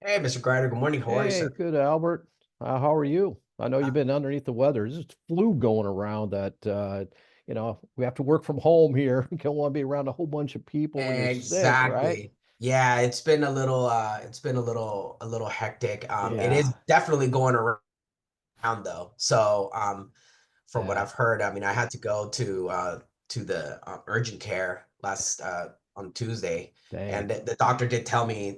Hey, Mr. Grider. Good morning. How are you, Hey, sir? good, Albert. How are you? I know Uh, you've been underneath the weather. There's this flu going around that we have to work from home here. You don't want to be around a whole bunch of people when you're sick, right? exactly. Yeah, it's been a little a little hectic. It is Yeah, definitely going around though. So, from what yeah, I've heard, I mean, I had to go to the urgent care last on Tuesday, and dang. the doctor did tell me,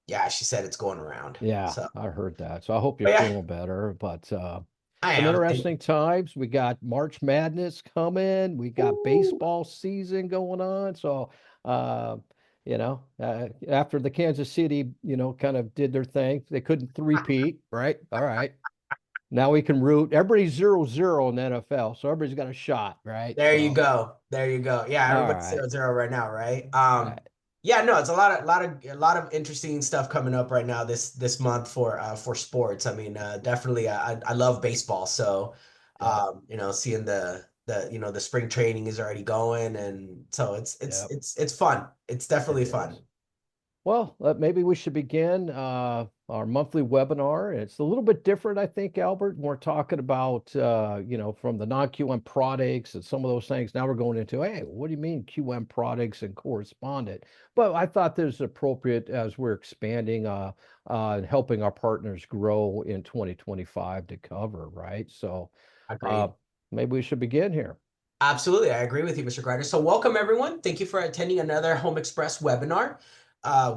yeah, she said it's going around. Yeah, So, I heard that. So I hope you're but yeah, feeling better. But I some am. Thank you. interesting times. We got March Madness coming. We got Ooh. baseball season going on. So after the Kansas City, kind of did their thing, they couldn't three-peat, right? All right. Now we can root. Everybody's 0-0 in the NFL, so everybody's got a shot, right? There you So, go. There you go. Yeah, all everybody's right. 0-0 right now, right? All right. Yeah, no, it's a lot of interesting stuff coming up right now this month for sports. I mean, definitely I love baseball, so Yep. seeing the spring training is already going, and so Yep. it's fun. It's It definitely fun. is. Well, maybe we should begin our monthly webinar. It's a little bit different, I think, Albert. We're talking about, from the non-QM products and some of those things. Now we're going into, hey, what do you mean QM products and correspondent? But I thought this is appropriate as we're expanding and helping our partners grow in 2025 to cover, right? So uh, Agreed. maybe we should begin here. Absolutely, I agree with you, Mr. Grider. So, welcome everyone. Thank you for attending another Home Express webinar.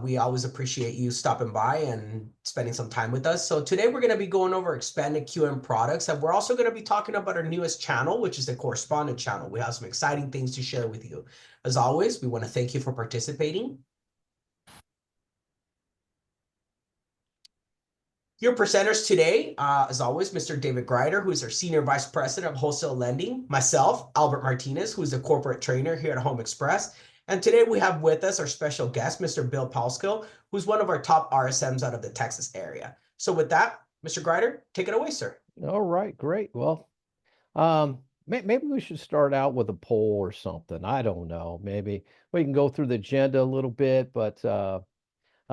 We always appreciate you stopping by and spending some time with us. So, today we're going to be going over expanded QM products, and we're also going to be talking about our newest channel, which is the Correspondent channel. We have some exciting things to share with you. As always, we want to thank you for participating. Your presenters today, as always, Mr. David Grider, who is our Senior Vice President of Wholesale Lending, myself, Albert Martinez, who is the Corporate Trainer here at Home Express. And today we have with us our special guest, Mr. Bill Palsko, who's one of our top RSMs out of the Texas area. So with that, Mr. Grider, take it away, sir. All right, great. Well, maybe we should start out with a poll or something. I don't know. Maybe we can go through the agenda a little bit, but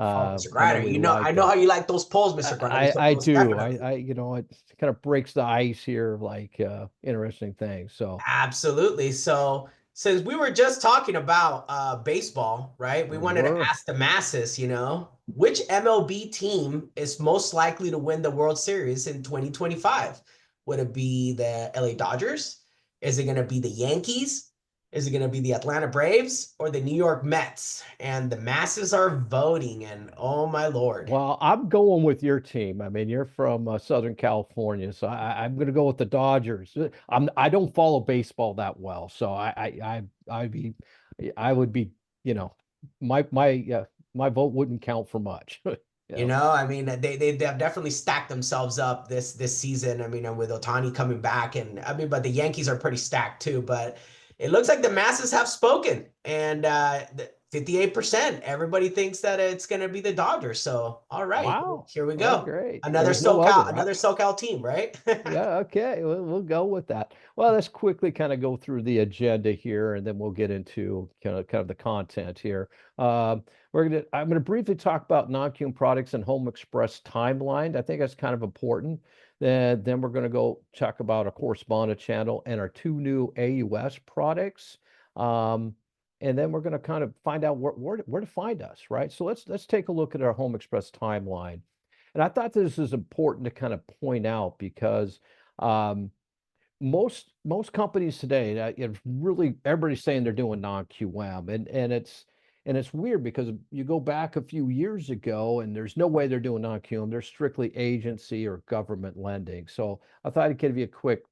Oh, Mr. I know Grider, we I like know how you like those polls, Mr. Grider. So I most do. definitely. It kind of breaks the ice here, like interesting things. So, Absolutely. So, since we were just talking about baseball, right? We we wanted to were. ask the masses, which MLB team is most likely to win the World Series in 2025? Would it be the LA Dodgers? Is it going to be the Yankees? Is it going to be the Atlanta Braves or the New York Mets? And the masses are voting, and oh my Lord. Well, I'm going with your team. I mean, you're from Southern California, so I'm going to go with the Dodgers. I don't follow baseball that well, so I would be, you know, my vote wouldn't count for much. Yeah. I mean, they've definitely stacked themselves up this season. I mean, and with Otani coming back, and I mean, but the Yankees are pretty stacked too. But it looks like the masses have spoken, and 58%. Everybody thinks that it's going to be the Dodgers. So, all right, Wow. here we Well, go. great. There's no other, huh? Another SoCal team, right? Yeah, okay. We'll go with that. Well, let's quickly kind of go through the agenda here, and then we'll get into kind of the content here. I'm gonna briefly talk about non-Cume products and Home Express timeline. I think that's kind of important. Then we're gonna go talk about a correspondent channel and our two new AUS products. Um, and then we're gonna kind of find out where to find us, right? So let's take a look at our Home Express timeline. And I thought this is important to kind of point out because um, most companies today, really everybody's saying they're doing non-QM, and it's weird because you go back a few years ago, and there's no way they're doing non-QM. They're strictly agency or government lending. So I thought I'd give you a quick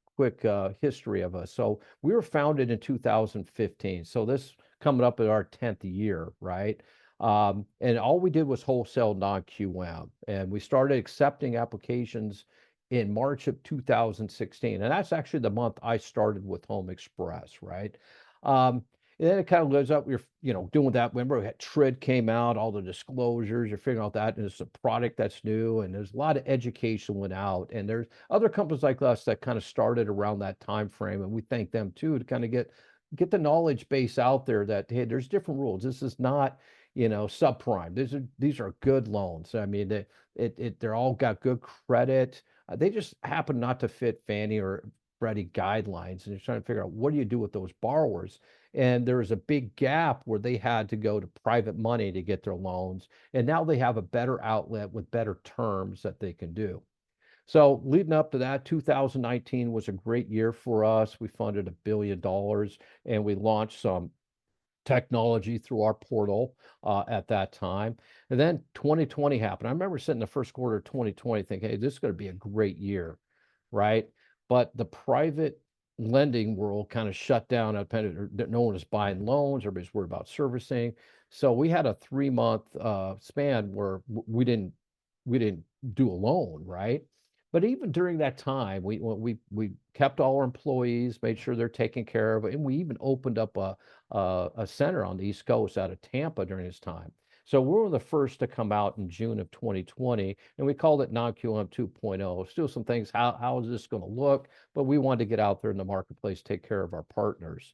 history of us. So we were founded in 2015. So this coming up at our 10th year, right? And all we did was wholesale non-QM, and we started accepting applications in March of 2016. And that's actually the month I started with Home Express, right? Um, and then it kind of lives up. We're, doing that. Remember, we had TRID came out, all the disclosures, you're figuring out that, and it's a product that's new, and there's a lot of education went out. And there's other companies like us that kind of started around that time frame, and we thank them too to kind of get the knowledge base out there that hey, there's different rules. This is not subprime. These are good loans. I mean, they're all got good credit. They just happen not to fit Fannie or Freddie guidelines, and you're trying to figure out what do you do with those borrowers. And there was a big gap where they had to go to private money to get their loans, and now they have a better outlet with better terms that they can do. So leading up to that, 2019 was a great year for us. We funded $1 billion, and we launched some technology through our portal at that time. And then 2020 happened. I remember sitting the first quarter of 2020 thinking, hey, this is going to be a great year, right? But the private lending world kind of shut down. No one was buying loans. Everybody's worried about servicing. So we had a 3-month span where we didn't do a loan, right? But even during that time, we kept all our employees, made sure they're taken care of, and we even opened up a center on the East Coast out of Tampa during this time. So we were the first to come out in June of 2020, and we called it non-QM 2.0. Still some things, how is this going to look? But we wanted to get out there in the marketplace, take care of our partners.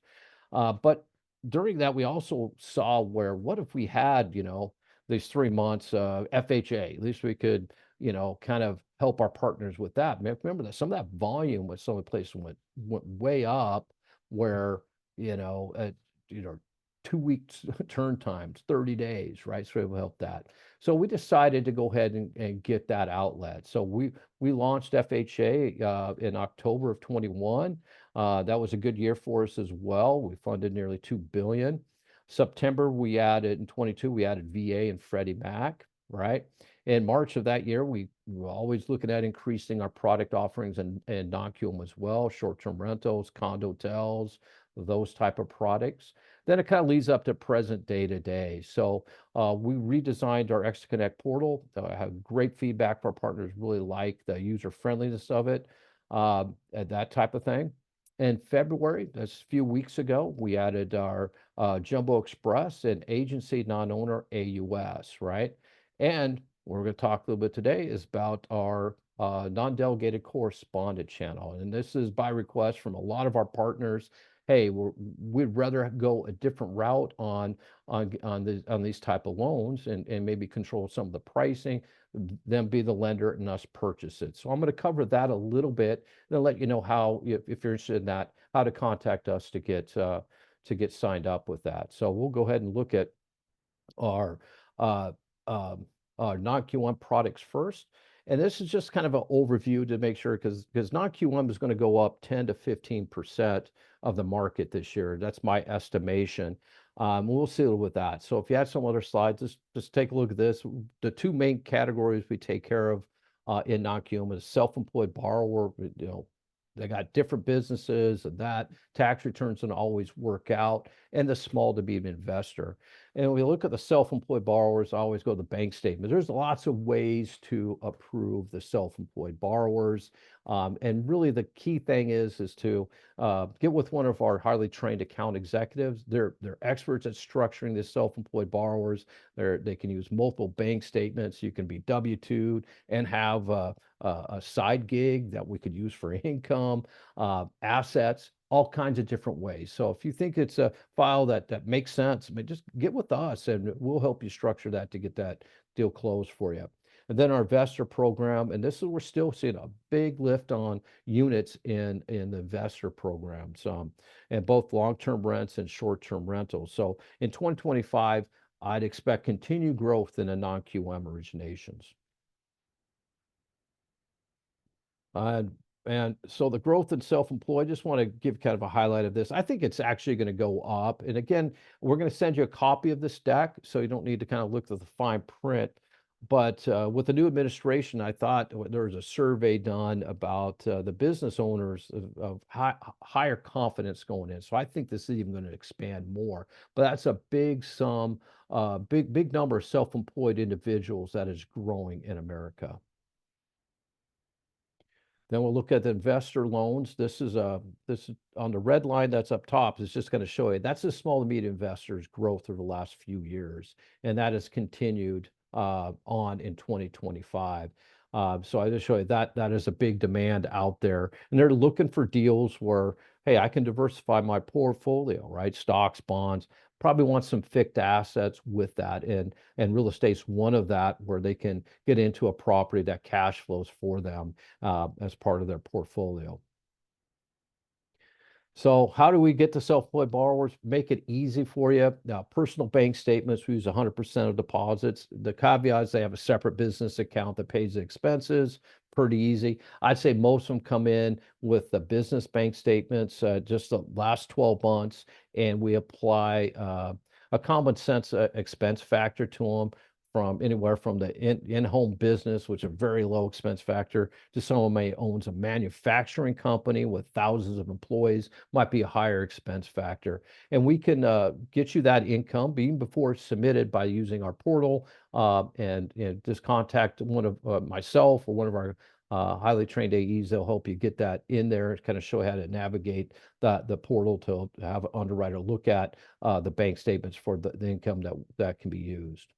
But during that, we also saw where, what if we had, these 3 months FHA? At least we could, kind of help our partners with that. Remember that some of that volume with some of the places went way up, where, you know, uh, you know, 2 weeks turn times, 30 days, right? So it will help that. So we decided to go ahead and get that outlet. So we launched FHA in October of 21. That was a good year for us as well. We funded nearly 2 billion. September, we added in 22, we added VA and Freddie Mac, right? In March of that year, we were always looking at increasing our product offerings and non-QM as well, short-term rentals, condo hotels, those type of products. Then it kind of leads up to present day to day. So we redesigned our XConnect portal. Had great feedback for our partners, really like the user friendliness of it, and that type of thing. In February, that's a few weeks ago, we added our Jumbo Express and agency non-owner AUS, right? And we're going to talk a little bit today is about our non-delegated correspondent channel. And this is by request from a lot of our partners. Hey, we'd rather go a different route on these type of loans, and maybe control some of the pricing, them be the lender and us purchase it. So I'm going to cover that a little bit and let you know how, if you're interested in that, how to contact us to get signed up with that. So we'll go ahead and look at our uh, um, non-QM products first. And this is just kind of an overview to make sure, because non-QM is going to go up 10 to 15% of the market this year. That's my estimation. We'll see with that. So if you have some other slides, just take a look at this. The two main categories we take care of in non-QM is self-employed borrower. They got different businesses, and that tax returns don't always work out, and the small to medium investor. And when we look at the self-employed borrowers, I always go to the bank statement. There's lots of ways to approve the self-employed borrowers. And really the key thing is to get with one of our highly trained account executives. They're experts at structuring the self-employed borrowers. They can use multiple bank statements. You can be W-2'd and have a side gig that we could use for income, assets, all kinds of different ways. So if you think it's a file that makes sense, I mean, just get with us and we'll help you structure that to get that deal closed for you. And then our investor program, and this is, we're still seeing a big lift on units in the investor programs, and both long-term rents and short-term rentals. So in 2025, I'd expect continued growth in the non-QM originations. Uh, and so the growth in self-employed, just want to give kind of a highlight of this. I think it's actually going to go up. And again, we're going to send you a copy of this deck, so you don't need to kind of look at the fine print. But with the new administration, I thought there was a survey done about the business owners of higher confidence going in. So I think this is even going to expand more. But that's a big sum, big number of self-employed individuals that is growing in America. Then we'll look at the investor loans. This is on the red line that's up top. It's just going to show you that's the small to medium investors growth over the last few years, and that has continued on in 2025. So I just show you that is a big demand out there, and they're looking for deals where, hey, I can diversify my portfolio, right? Stocks, bonds, probably want some fixed assets with that. And real estate's one of that where they can get into a property that cash flows for them as part of their portfolio. So how do we get to self-employed borrowers? Make it easy for you. Personal bank statements, we use 100% of deposits. The caveat is they have a separate business account that pays the expenses. Pretty easy. I'd say most of them come in with the business bank statements, just the last 12 months, and we apply a common sense expense factor to them from anywhere from the in-home business, which is a very low expense factor, to someone may owns a manufacturing company with thousands of employees, might be a higher expense factor. And we can get you that income even before it's submitted by using our portal and just contact one of myself or one of our highly trained AEs. They'll help you get that in there and kind of show you how to navigate the portal to have an underwriter look at the bank statements for the income that can be used.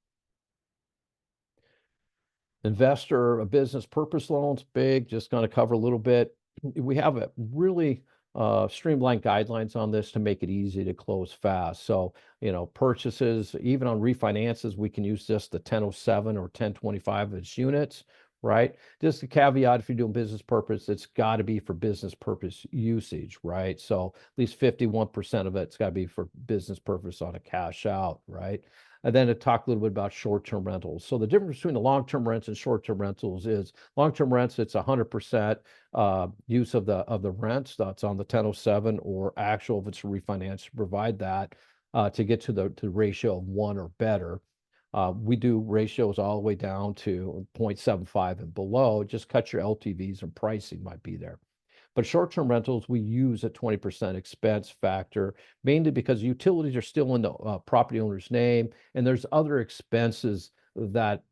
Investor a business purpose loans, big, just going to cover a little bit. We have a really streamlined guidelines on this to make it easy to close fast. So, purchases, even on refinances, we can use just the 1007 or 1025 as units, right? Just a caveat, if you're doing business purpose, it's got to be for business purpose usage, right? So at least 51% of it's got to be for business purpose on a cash out, right? And then to talk a little bit about short-term rentals. So the difference between the long-term rents and short-term rentals is long-term rents, it's 100% use of the rents that's on the 1007 or actual if it's refinance to provide that to get to the ratio of one or better. We do ratios all the way down to 0.75 and below. Just cut your LTVs and pricing might be there. But short-term rentals, we use a 20% expense factor, mainly because utilities are still in the property owner's name, and there's other expenses that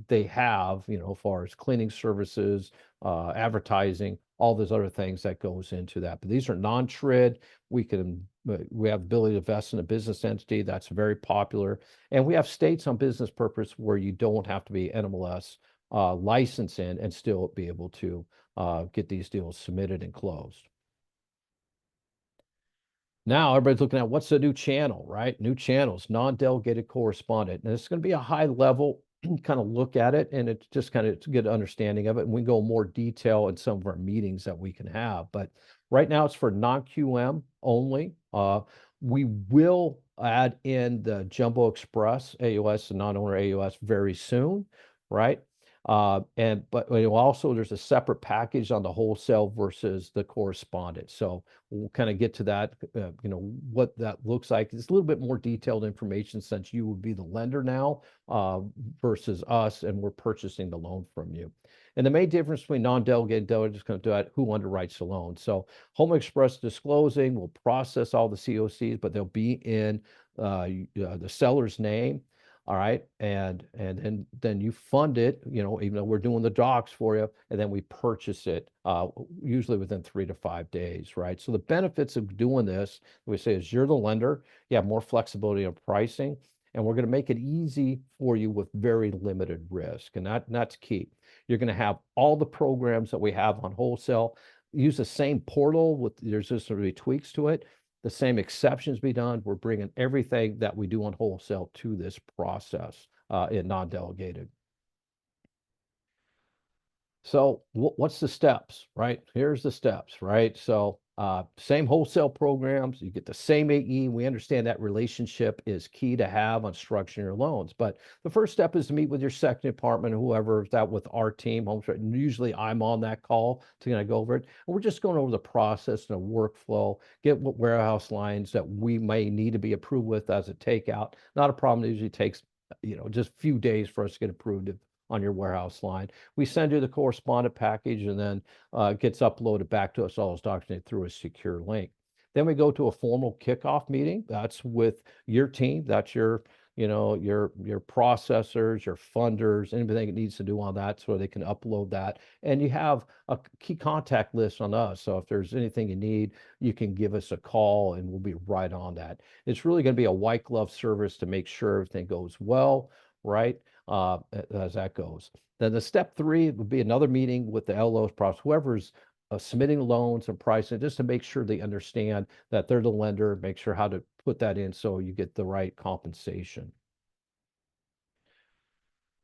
they have, as far as cleaning services, advertising, all those other things that goes into that. But these are non-TRID. We have the ability to invest in a business entity that's very popular, and we have states on business purpose where you don't have to be NMLS license in and still be able to get these deals submitted and closed. Now everybody's looking at what's the new channel, right? New channels, non-delegated correspondent. And it's going to be a high level kind of look at it, and it's just kind of to get an understanding of it. And we can go more detail in some of our meetings that we can have. But right now it's for non-QM only. We will add in the Jumbo Express AOS and non-owner AOS very soon, right? But also there's a separate package on the wholesale versus the correspondent. So we'll kind of get to that, what that looks like. It's a little bit more detailed information since you would be the lender now versus us, and we're purchasing the loan from you. And the main difference between non-delegated and delegated is going to do that, who underwrites the loan. So Home Express disclosing will process all the COCs, but they'll be in the seller's name. All right. And then you fund it, even though we're doing the docs for you, and then we purchase it usually within 3 to 5 days, right? So the benefits of doing this, we say, is you're the lender, you have more flexibility of pricing, and we're going to make it easy for you with very limited risk. And that's key. You're going to have all the programs that we have on wholesale, use the same portal there's just sort of tweaks to it. The same exceptions be done. We're bringing everything that we do on wholesale to this process in non-delegated. So what's the steps, right? Here's the steps, right? So same wholesale programs, you get the same AE. We understand that relationship is key to have on structuring your loans. But the first step is to meet with your second department, whoever is that with our team. Usually I'm on that call to kind of go over it. And we're just going over the process and a workflow, get what warehouse lines that we may need to be approved with as a takeout. Not a problem. It usually takes, just a few days for us to get approved on your warehouse line. We send you the correspondent package, and then it gets uploaded back to us, all those documents through a secure link. Then we go to a formal kickoff meeting. That's with your team. That's your processors, your funders, anything it needs to do on that so they can upload that. And you have a key contact list on us. So if there's anything you need, you can give us a call and we'll be right on that. It's really going to be a white glove service to make sure everything goes well, right? As that goes. Then the step 3 would be another meeting with the LOs, whoever's submitting loans and pricing, just to make sure they understand that they're the lender, make sure how to put that in so you get the right compensation.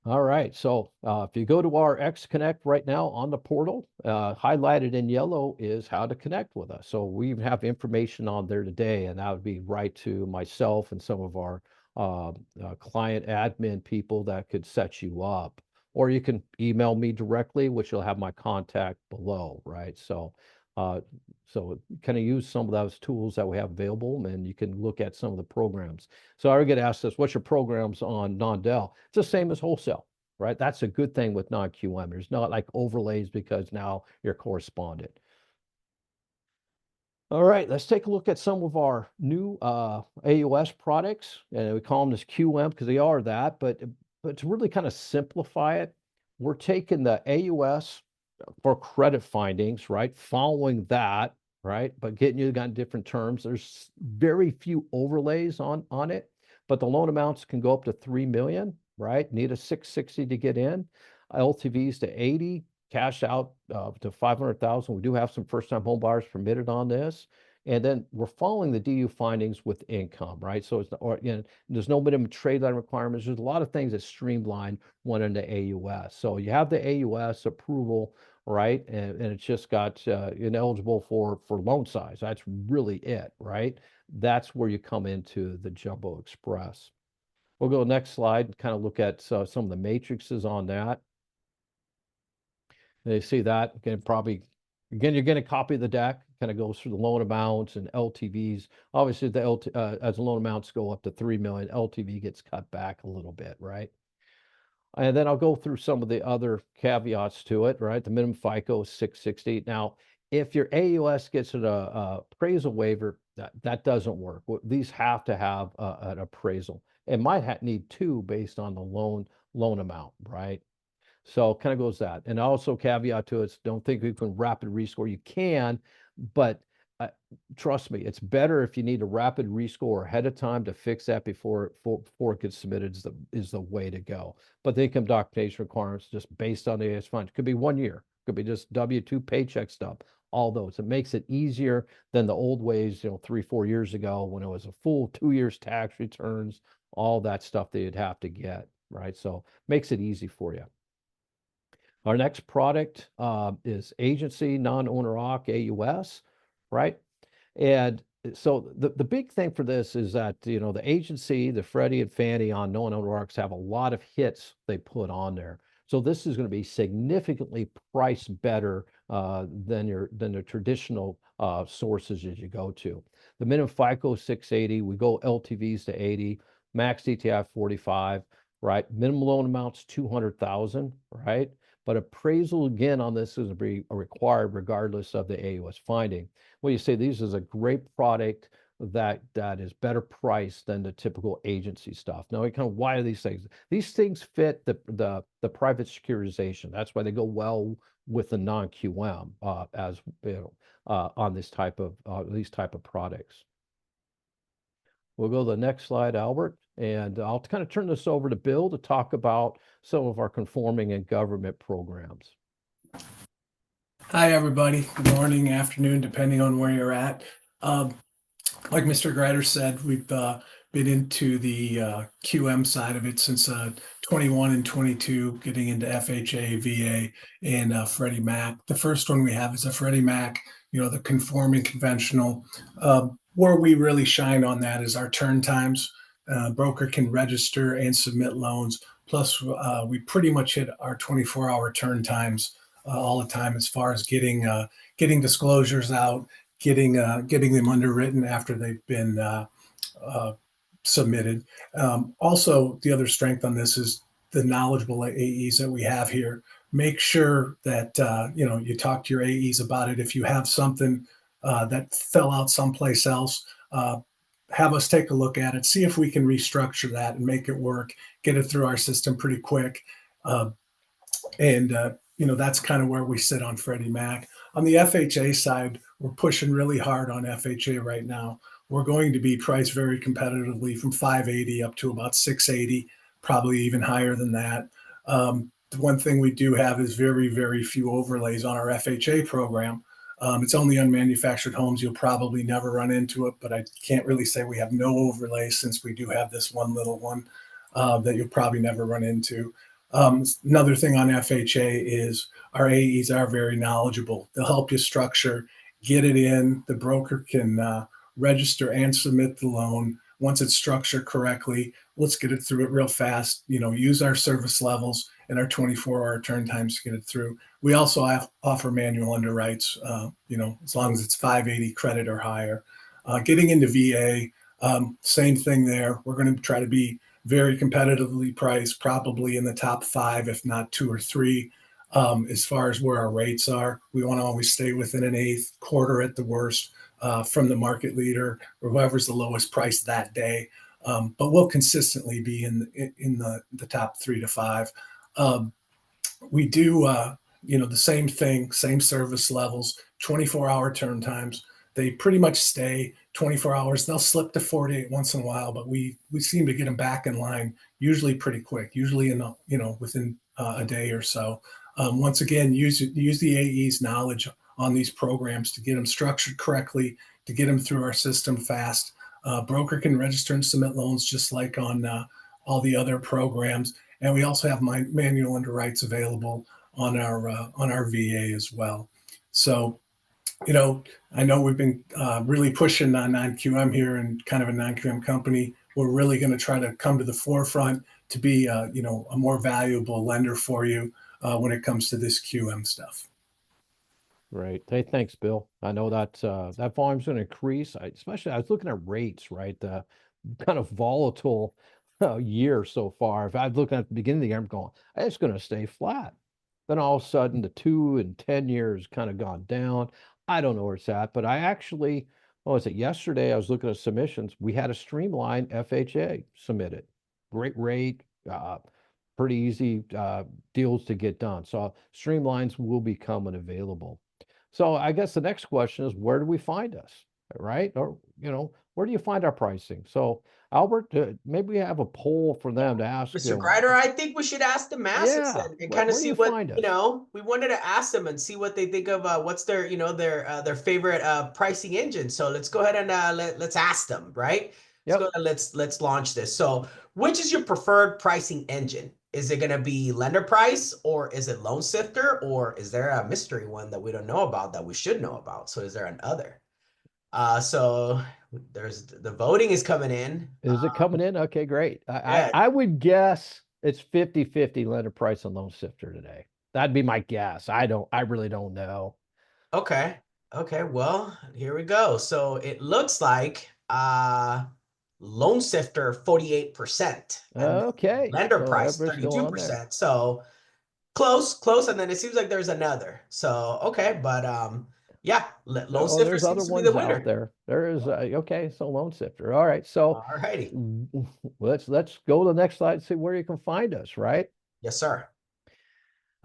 All right, so if you go to our X Connect right now on the portal, highlighted in yellow is how to connect with us. So we even have information on there today, and that would be right to myself and some of our client admin people that could set you up. Or you can email me directly, which you'll have my contact below, right? Uh, so kind of use some of those tools that we have available, and you can look at some of the programs. So I get asked this, what's your programs on non-Dell? It's the same as wholesale, right? That's a good thing with non-QM. There's not like overlays because now you're correspondent. All right, let's take a look at some of our new AOS products. And we call them as QM because they are that, but to really kind of simplify it, we're taking the AUS for credit findings, right? Following that, right? But getting you on different terms. There's very few overlays on it, but the loan amounts can go up to 3 million, right? Need a 660 to get in, LTVs to 80, cash out to 500,000. We do have some first-time home buyers permitted on this. And then we're following the DU findings with income, right? So it's, or, you know, there's no minimum trade line requirements. There's a lot of things that streamline one into AUS. So you have the AUS approval, right? And it's just got ineligible for loan size. That's really it, right? That's where you come into the Jumbo Express. We'll go next slide and kind of look at some of the matrices on that. They see that again, probably again, you're going to copy the deck, kind of goes through the loan amounts and LTVs. Obviously, as the loan amounts go up to 3 million, LTV gets cut back a little bit, right? And then I'll go through some of the other caveats to it, right? The minimum FICO is 660. Now, if your AUS gets an appraisal waiver, that doesn't work. These have to have an appraisal. It might need two based on the loan amount, right? So kind of goes that. And also caveat to it, don't think you can rapid rescore. You can, but trust me, it's better if you need a rapid rescore ahead of time to fix that before it gets submitted is the way to go. But the income documentation requirements just based on the AS fund. Could be 1 year, could be just W-2 paycheck stuff, all those. It makes it easier than the old ways, 3-4 years ago when it was a full 2 years tax returns, all that stuff that you'd have to get, right? So makes it easy for you. Our next product is agency non-owner OC AUS, right? And so the big thing for this is that, the agency, the Freddie and Fannie on non-owner OCs have a lot of hits they put on there. So this is going to be significantly priced better than the traditional sources as you go to. The minimum FICO is 680. We go LTVs to 80, max DTI 45, right? Minimum loan amounts 200,000, right? But appraisal again on this is required regardless of the AUS finding. Well, you say these is a great product that is better priced than the typical agency stuff. Now, why are these things? These things fit the private securitization. That's why they go well with the non-QM as on this type of these type of products. We'll go to the next slide, Albert, and I'll kind of turn this over to Bill to talk about some of our conforming and government programs. Hi, everybody. Good morning, afternoon, depending on where you're at. Like Mr. Greider said, we've been into the QM side of it since 21 and 22, getting into FHA, VA, and Freddie Mac. The first one we have is a Freddie Mac, the conforming conventional. Where we really shine on that is our turn times. Broker can register and submit loans. Plus, we pretty much hit our 24-hour turn times all the time as far as getting disclosures out, getting them underwritten after they've been submitted. Also, the other strength on this is the knowledgeable AEs that we have here. Make sure that you talk to your AEs about it. If you have something that fell out someplace else, have us take a look at it, see if we can restructure that and make it work, get it through our system pretty quick. That's kind of where we sit on Freddie Mac. On the FHA side, we're pushing really hard on FHA right now. We're going to be priced very competitively from 580 up to about 680, probably even higher than that. The one thing we do have is very, very few overlays on our FHA program. It's only on manufactured homes. You'll probably never run into it, but I can't really say we have no overlay since we do have this one little one that you'll probably never run into. Another thing on FHA is our AEs are very knowledgeable. They'll help you structure, get it in. The broker can register and submit the loan. Once it's structured correctly, let's get it through it real fast. Use our service levels and our 24-hour turn times to get it through. We also offer manual underwrites, as long as it's 580 credit or higher. Getting into VA, same thing there. We're going to try to be very competitively priced, probably in the top 5, if not 2 or 3, as far as where our rates are. We want to always stay within an eighth, quarter at the worst, from the market leader or whoever's the lowest price that day. But we'll consistently be in the top 3 to 5. We do, the same thing, same service levels, 24-hour turn times. They pretty much stay 24 hours. They'll slip to 48 once in a while, but we seem to get them back in line usually pretty quick, usually within a day or so. Once again, use the AE's knowledge on these programs to get them structured correctly, to get them through our system fast. Broker can register and submit loans just like on all the other programs. And we also have manual underwrites available on our VA as well. So, I know we've been really pushing on non-QM here and kind of a non-QM company. We're really going to try to come to the forefront to be, a more valuable lender for you when it comes to this QM stuff. Right. Hey, thanks, Bill. I know that that volume's going to increase. Especially, I was looking at rates, right? The kind of volatile year so far. If I was looking at the beginning of the year, I'm going, it's going to stay flat. Then all of a sudden, the 2 and 10 years kind of gone down. I don't know where it's at, but I actually, what was it? Yesterday, I was looking at submissions. We had a streamline FHA submitted. Great rate, pretty easy deals to get done. So streamlines will be coming available. So I guess the next question is, where do we find us, right? Or, where do you find our pricing? So Albert, maybe we have a poll for them to ask Mr. them. Grider, I think we should ask the masses Yeah, and where, kind of where do see you what, find us? we wanted to ask them and see what they think of what's their, their favorite pricing engine. So let's go ahead and let's ask them, right? Let's go Yep. ahead and let's launch this. So which is your preferred pricing engine? Is it going to be lender price, or is it loan sifter, or is there a mystery one that we don't know about that we should know about? So is there an other? So there's the voting is coming in. Is it coming in? Okay, great. Yeah. I would guess it's 50-50 lender price and loan sifter today. That'd be my guess. I really don't know. Okay. Okay. Well, here we go. So it looks like loan sifter 48% and Okay, lender so price everybody's still on there. 32%. So close. And then it seems like there's another. So okay, but yeah, loan Oh, sifter there's other seems to be the ones out winner. there. There is okay, so loan sifter. All right, so All righty. let's go to the next slide and see where you can find us, right? Yes, sir.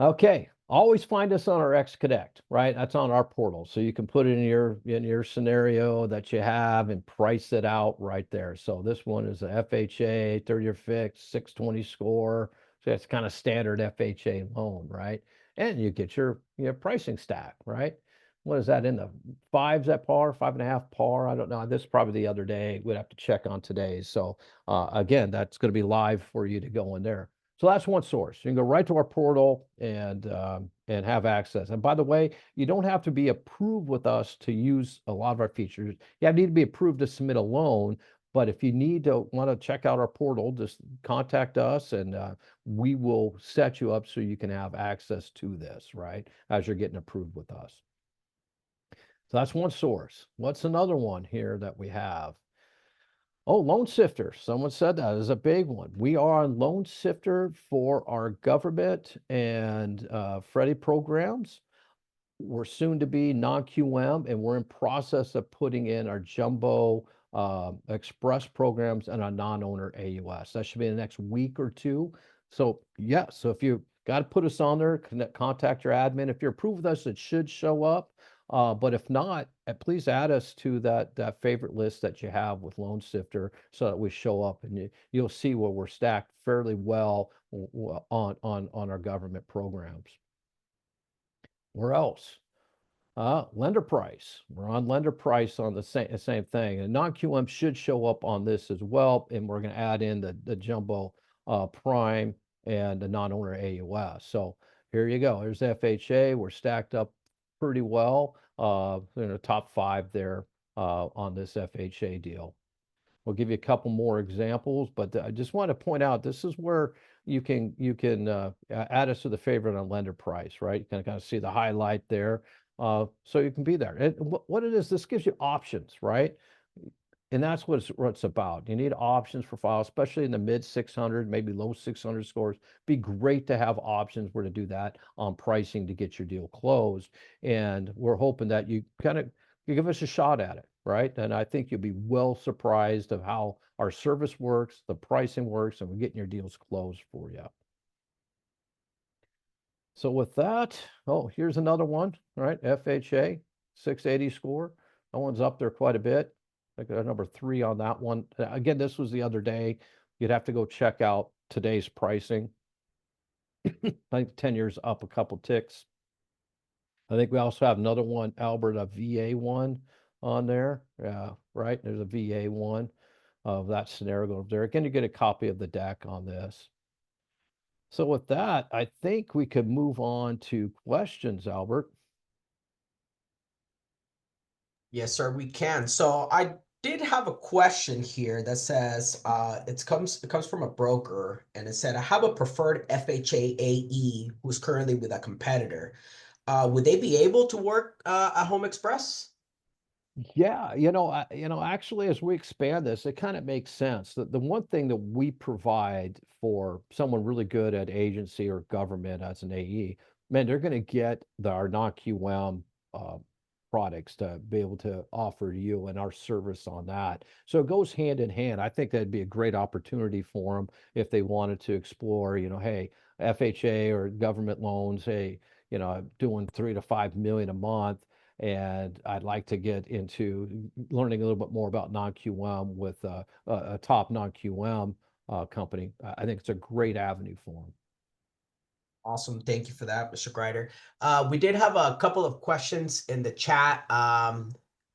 Okay, always find us on our X Connect, right? That's on our portal. So you can put it in your scenario that you have and price it out right there. So this one is a FHA, 30-year fixed, 620 score. So that's kind of standard FHA loan, right? And you get your pricing stack, right? What is that in the fives at par, 5.5 par? I don't know. This is probably the other day. We'd have to check on today's. So again, that's going to be live for you to go in there. So that's one source. You can go right to our portal and have access. And by the way, you don't have to be approved with us to use a lot of our features. You need to be approved to submit a loan. But if you want to check out our portal, just contact us and we will set you up so you can have access to this, right? As you're getting approved with us. So that's one source. What's another one here that we have? Oh, Loan Sifter. Someone said that is a big one. We are on Loan Sifter for our government and Freddie programs. We're soon to be non-QM, and we're in process of putting in our jumbo express programs and our non-owner AUS. That should be in the next week or two. So yeah, so if you got to put us on there, contact your admin. If you're approved with us, it should show up. But if not, please add us to that favorite list that you have with Loan Sifter so that we show up and you'll see where we're stacked fairly well on our government programs. Where else? Lender price. We're on lender price on the same thing. And non-QM should show up on this as well. And we're going to add in the jumbo prime and the non-owner AUS. So here you go. There's FHA. We're stacked up pretty well. Top 5 there on this FHA deal. We'll give you a couple more examples, but I just want to point out this is where you can add us to the favorite on lender price, right? You can kind of see the highlight there, so you can be there. And what it is, this gives you options, right? And that's what it's about. You need options for files, especially in the mid 600, maybe low 600 scores. Be great to have options where to do that on pricing to get your deal closed. And we're hoping that you give us a shot at it, right? And I think you'll be well surprised of how our service works, the pricing works, and we're getting your deals closed for you. So with that, oh, here's another one, right? FHA, 680 score. That one's up there quite a bit. I got number 3 on that one. Again, this was the other day. You'd have to go check out today's pricing. I think 10 years up a couple ticks. I think we also have another one, Albert, a VA one on there. Yeah, right. There's a VA one of that scenario over there. Again, you get a copy of the deck on this. So with that, I think we could move on to questions, Albert. Yes, sir, we can. So I did have a question here that says it comes from a broker, and it said, I have a preferred FHA AE who's currently with a competitor. Would they be able to work at Home Express? Yeah, actually, as we expand this, it kind of makes sense. The one thing that we provide for someone really good at agency or government as an AE, man, they're going to get our non-QM products to be able to offer to you and our service on that. So it goes hand in hand. I think that'd be a great opportunity for them if they wanted to explore, hey, FHA or government loans, hey, I'm doing 3 to 5 million a month, and I'd like to get into learning a little bit more about non-QM with a top non-QM company. I think it's a great avenue for them. Awesome. Thank you for that, Mr. Greider. We did have a couple of questions in the chat.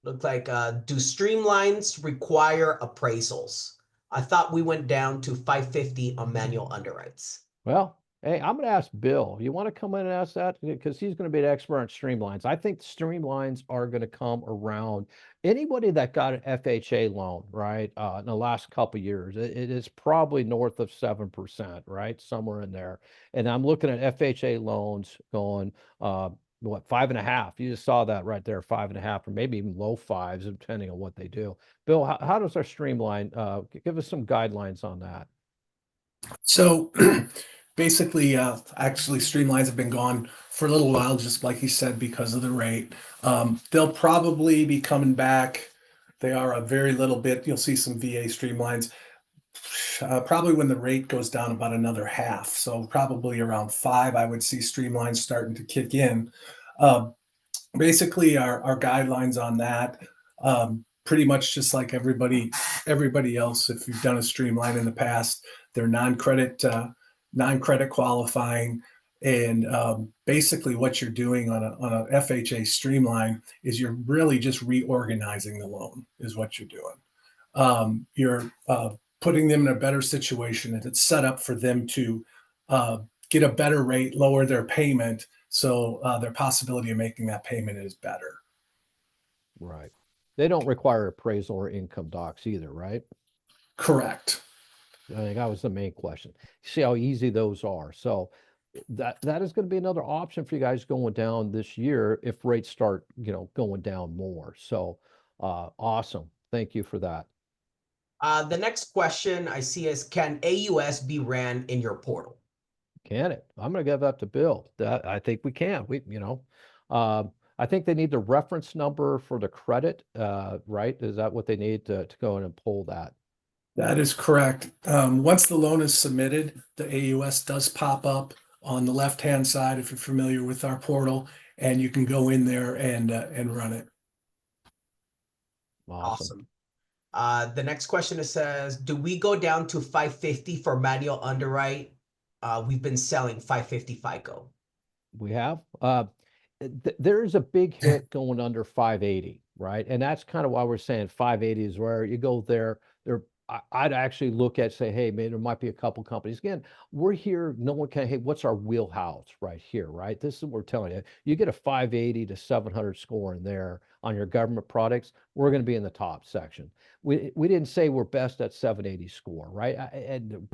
Looked like, do streamlines require appraisals? I thought we went down to 550 on manual underwrites. Well, hey, I'm going to ask Bill. You want to come in and ask that? Because he's going to be an expert on streamlines. I think streamlines are going to come around. Anybody that got an FHA loan, right, in the last couple of years, it is probably north of 7%, right, somewhere in there. And I'm looking at FHA loans going, what, 5.5? You just saw that right there, 5.5, or maybe even low 5s, depending on what they do. Bill, how does our streamline? Give us some guidelines on that. So basically, actually, streamlines have been gone for a little while, just like he said, because of the rate. They'll probably be coming back. They are a very little bit. You'll see some VA streamlines probably when the rate goes down about another half. So probably around 5, I would see streamlines starting to kick in. Basically, our guidelines on that, pretty much just like everybody else. If you've done a streamline in the past, they're non-credit qualifying, and basically what you're doing on a FHA streamline is you're really just reorganizing the loan is what you're doing. You're putting them in a better situation, and it's set up for them to get a better rate, lower their payment, so their possibility of making that payment is better. Right. They don't require appraisal or income docs either, right? Correct. I think that was the main question. See how easy those are. So that is going to be another option for you guys going down this year if rates start, going down more. So awesome. Thank you for that. The next question I see is, can AUS be ran in your portal? Can it? I'm going to give that to Bill. I think we can. I think they need the reference number for the credit, right? Is that what they need to go in and pull that? That is correct. Once the loan is submitted, the AUS does pop up on the left-hand side if you're familiar with our portal, and you can go in there and run it. Awesome. The next question, it says, do we go down to 550 for manual underwrite? We've been selling 550 FICO. We have. there is a big hit going under 580, right? And that's kind of why we're saying 580 is where you go there. I'd actually look at, say, hey, maybe there might be a couple companies. Again, we're here, no one can, hey, what's our wheelhouse right here, right? This is what we're telling you. You get a 580 to 700 score in there on your government products, we're going to be in the top section. We didn't say we're best at 780 score, right? And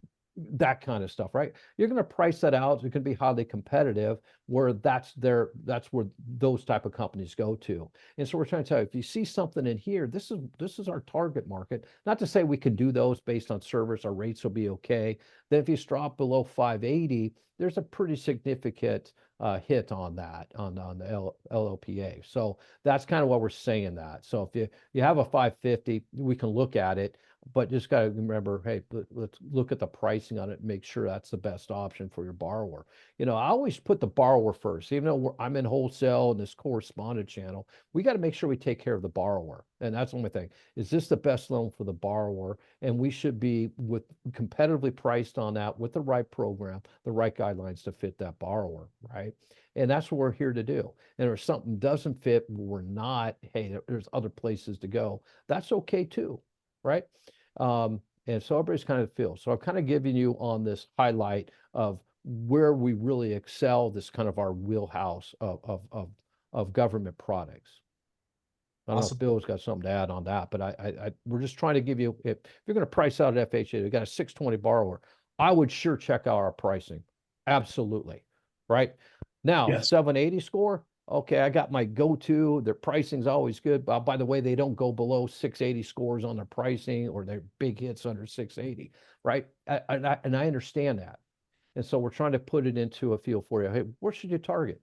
that kind of stuff, right? You're going to price that out. It's going to be highly competitive where that's where those type of companies go to. And so we're trying to tell you, if you see something in here, this is our target market. Not to say we can do those based on service, our rates will be okay. Then if you drop below 580, there's a pretty significant hit on that on the LLPA. So that's kind of what we're saying that. So if you have a 550, we can look at it, but just got to remember, hey, let's look at the pricing on it and make sure that's the best option for your borrower. I always put the borrower first, even though I'm in wholesale and this correspondent channel, we got to make sure we take care of the borrower. And that's the only thing. Is this the best loan for the borrower? And we should be competitively priced on that with the right program, the right guidelines to fit that borrower, right? And that's what we're here to do. And if something doesn't fit, we're not, hey, there's other places to go. That's okay too, right? And so everybody's kind of feels. So I'm kind of giving you on this highlight of where we really excel, this kind of our wheelhouse of government products. I don't know Awesome. if Bill's got something to add on that, but we're just trying to give you, if you're going to price out at FHA, you got a 620 borrower, I would sure check out our pricing. Absolutely. Right. Now, Yes. 780 score. Okay, I got my go-to. Their pricing's always good. But by the way, they don't go below 680 scores on their pricing, or their big hits under 680, right? And I understand that. And so we're trying to put it into a feel for you. Hey, where should you target?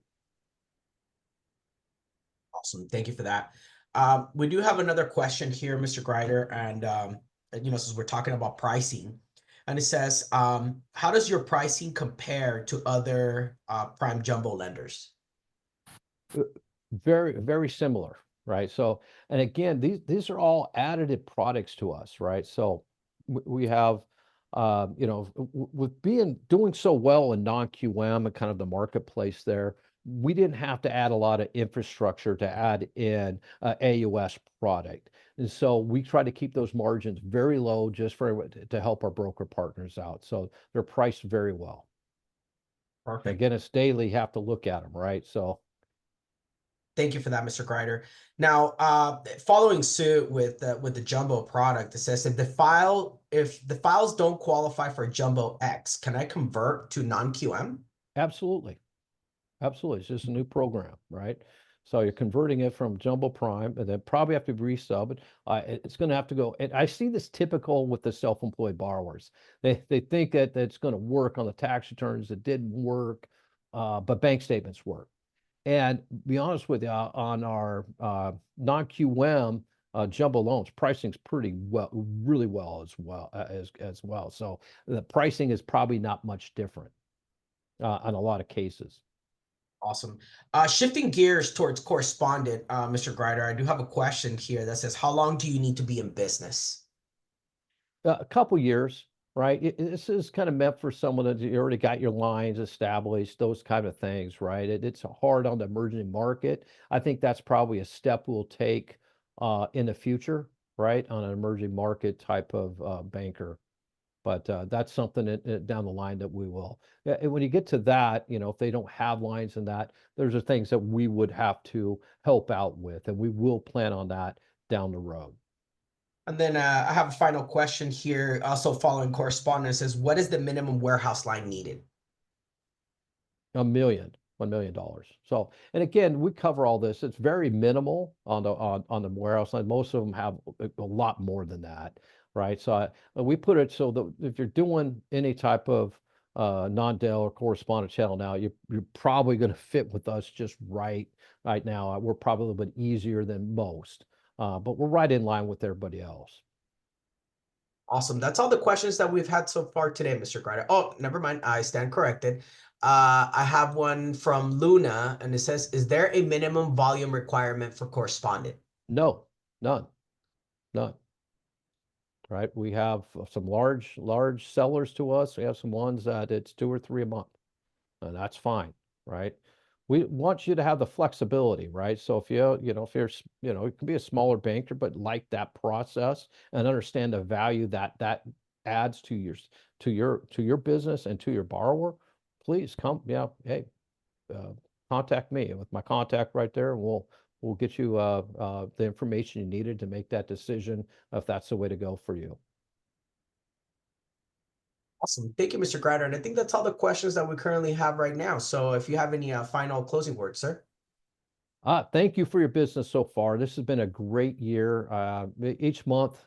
Awesome. Thank you for that. We do have another question here, Mr. Greider, and since we're talking about pricing, and it says, how does your pricing compare to other prime jumbo lenders? Very, very similar, right? So, and again, these are all additive products to us, right? So we have, with doing so well in non-QM and kind of the marketplace there, we didn't have to add a lot of infrastructure to add in AUS product. And so we try to keep those margins very low just to help our broker partners out. So they're priced very well. Perfect. Again, it's daily, you have to look at them, right? So thank you for that, Mr. Greider. Now, following suit with the jumbo product, it says if the files don't qualify for jumbo X, can I convert to non-QM? absolutely. Absolutely. It's just a new program, right? So you're converting it from Jumbo Prime, and then probably have to resub it. It's going to have to go. And I see this typical with the self-employed borrowers. They think that it's going to work on the tax returns. It didn't work, but bank statements work. And be honest with you, on our non-QM jumbo loans, pricing's pretty well, really well as well. So the pricing is probably not much different on a lot of cases. Awesome. Shifting gears towards correspondent, Mr. Greider, I do have a question here that says, how long do you need to be in business? A couple years, right? This is kind of meant for someone that you already got your lines established, those kind of things, right? It's hard on the emerging market. I think that's probably a step we'll take in the future, right? On an emerging market type of banker. But that's something down the line that we will. And when you get to that, if they don't have lines in that, there's the things that we would have to help out with, and we will plan on that down the road. And then I have a final question here, also following correspondence, says, what is the minimum warehouse line needed? $1 million. So, and again, we cover all this. It's very minimal on the warehouse line. Most of them have a lot more than that, right? So we put it so that if you're doing any type of non-Dell or correspondent channel now, you're probably going to fit with us just right now. We're probably a little bit easier than most, but we're right in line with everybody else. Awesome. That's all the questions that we've had so far today, Mr. Greider. Oh, never mind. I stand corrected. I have one from Luna, and it says, is there a minimum volume requirement for correspondent? No, none. Right? We have some large sellers to us. We have some ones that it's 2 or 3 a month, and that's fine, right? we want you to have the flexibility, right? So if if you're, it can be a smaller banker, but like that process and understand the value that that adds to your business and to your borrower, please come, hey, uh, contact me with my contact right there, and we'll get you the information you needed to make that decision if that's the way to go for you. Awesome. Thank you, Mr. Grider. And I think that's all the questions that we currently have right now. So if you have any final closing words, sir. Thank you for your business so far. This has been a great year. Each month,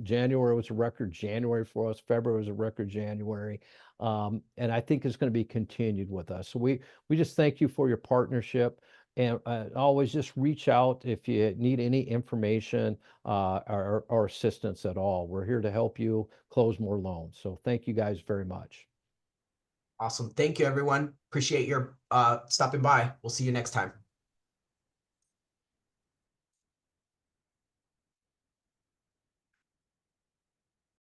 January was a record January for us. February was a record January. And I think it's going to be continued with us. So we just thank you for your partnership, and always just reach out if you need any information or assistance at all. We're here to help you close more loans. So thank you guys very much. Awesome. Thank you, everyone. Appreciate your stopping by. We'll see you next time.